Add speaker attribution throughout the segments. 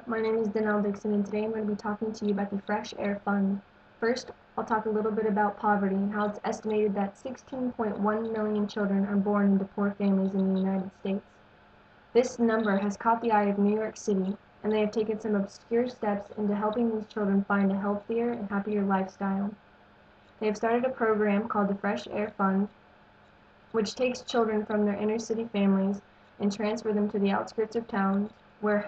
Speaker 1: My name is Danelle Dixon, and today I'm going to be talking to you about the Fresh Air Fund. First, I'll talk a little bit about poverty and how it's estimated that 16.1 million children are born into poor families in the United States. This number has caught the eye of New York City, and they have taken some obscure steps into helping these children find a healthier and happier lifestyle. They have started a program called the Fresh Air Fund, which takes children from their inner city families and transfer them to the outskirts of towns where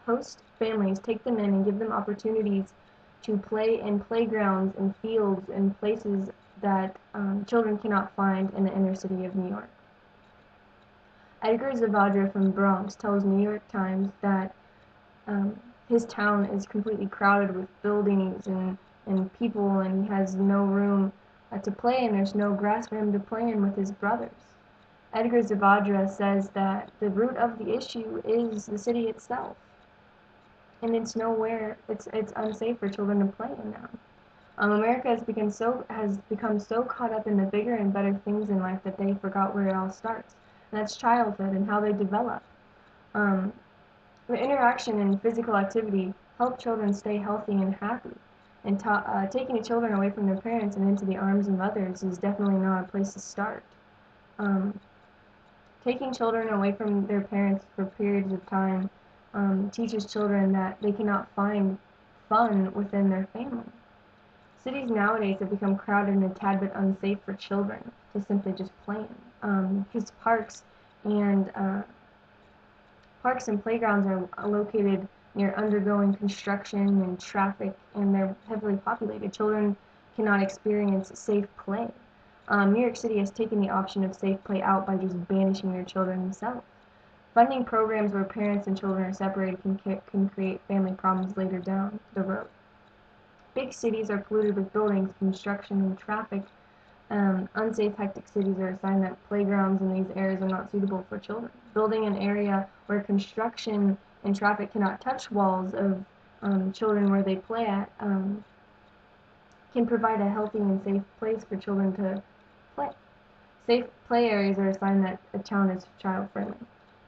Speaker 1: host families take them in and give them opportunities to play in playgrounds and fields and places that children cannot find in the inner city of New York. Edgar Zavadra from Bronx tells New York Times that um, his town is completely crowded with buildings and people, and he has no room to play, and there's no grass for him to play in with his brothers. Edgar Zavadra says that the root of the issue is the city itself, and it's unsafe for children to play in now. America has become so caught up in the bigger and better things in life that they forgot where it all starts, and that's childhood and how they develop. Um, the interaction and physical activity help children stay healthy and happy. And taking children away from their parents and into the arms of others is definitely not a place to start. Um, Taking children away from their parents for periods of time teaches children that they cannot find fun within their family. Cities nowadays have become crowded and a tad bit unsafe for children to simply just play in. Because and parks and playgrounds are located near undergoing construction and traffic, and they're heavily populated. Children cannot experience safe play. New York City has taken the option of safe play out by just banishing their children themselves. Funding programs where parents and children are separated can create family problems later down the road. Big cities are polluted with buildings, construction, and traffic. Unsafe, hectic cities are a sign that playgrounds in these areas are not suitable for children. Building an area where construction and traffic cannot touch walls of children where they play at can provide a healthy and safe place for children to play. Safe play areas are a sign that a town is child-friendly.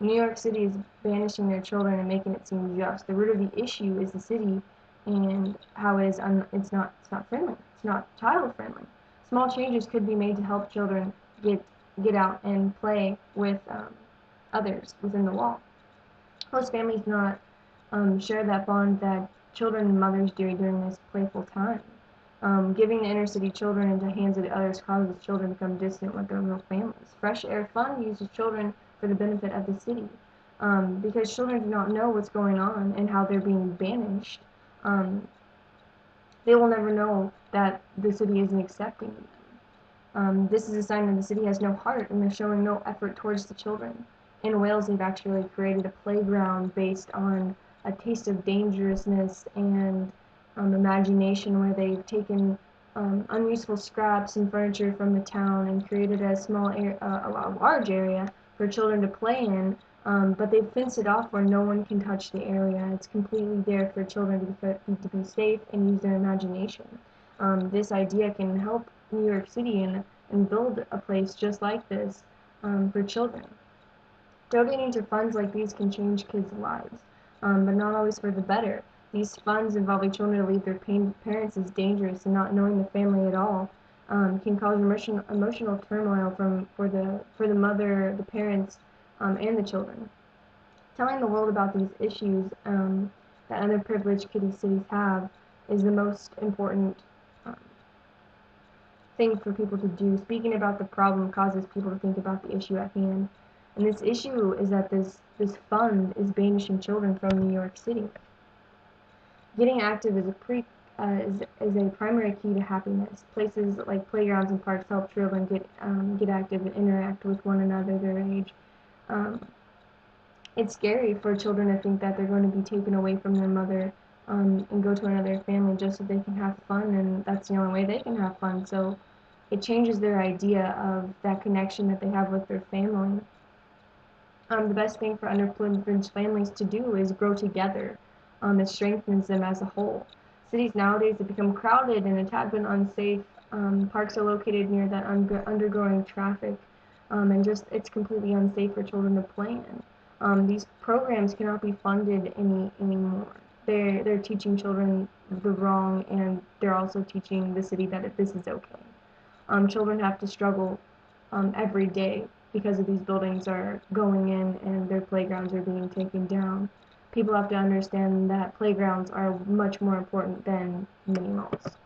Speaker 1: New York City is banishing their children and making it seem just. The root of the issue is the city and how it's not friendly. It's not child-friendly. Small changes could be made to help children get out and play with others within the wall. Most families do not share that bond that children and mothers do during this playful time. Giving the inner city children into the hands of the others causes children to become distant with their real families. Fresh Air Fund uses children for the benefit of the city. Because children do not know what's going on and how they're being banished, they will never know that the city isn't accepting them. This is a sign that the city has no heart and they're showing no effort towards the children. In Wales, they've actually created a playground based on a taste of dangerousness and imagination, where they've taken unuseful scraps and furniture from the town and created a large area for children to play in, but they've fenced it off where no one can touch the area. It's completely there for children to be safe and use their imagination. This idea can help New York City and build a place just like this for children. Donating to funds like these can change kids' lives, but not always for the better. These funds involving children to leave their parents is dangerous, and not knowing the family at all can cause emotional turmoil for the mother, the parents, and the children. Telling the world about these issues that underprivileged cities have is the most important um, thing for people to do. Speaking about the problem causes people to think about the issue at hand. And this issue is that this fund is banishing children from New York City. Getting active is a primary key to happiness. Places like playgrounds and parks help children get active and interact with one another their age. Um, it's scary for children to think that they're going to be taken away from their mother and go to another family just so they can have fun, and that's the only way they can have fun. So it changes their idea of that connection that they have with their family. The best thing for underprivileged families to do is grow together. It strengthens them as a whole. Cities nowadays have become crowded and a tad bit unsafe. Parks are located near that undergrowing traffic, and just it's completely unsafe for children to play in. These programs cannot be funded anymore. They're teaching children the wrong, and they're also teaching the city that this is okay. Children have to struggle every day because of these buildings are going in and their playgrounds are being taken down. People have to understand that playgrounds are much more important than mini malls.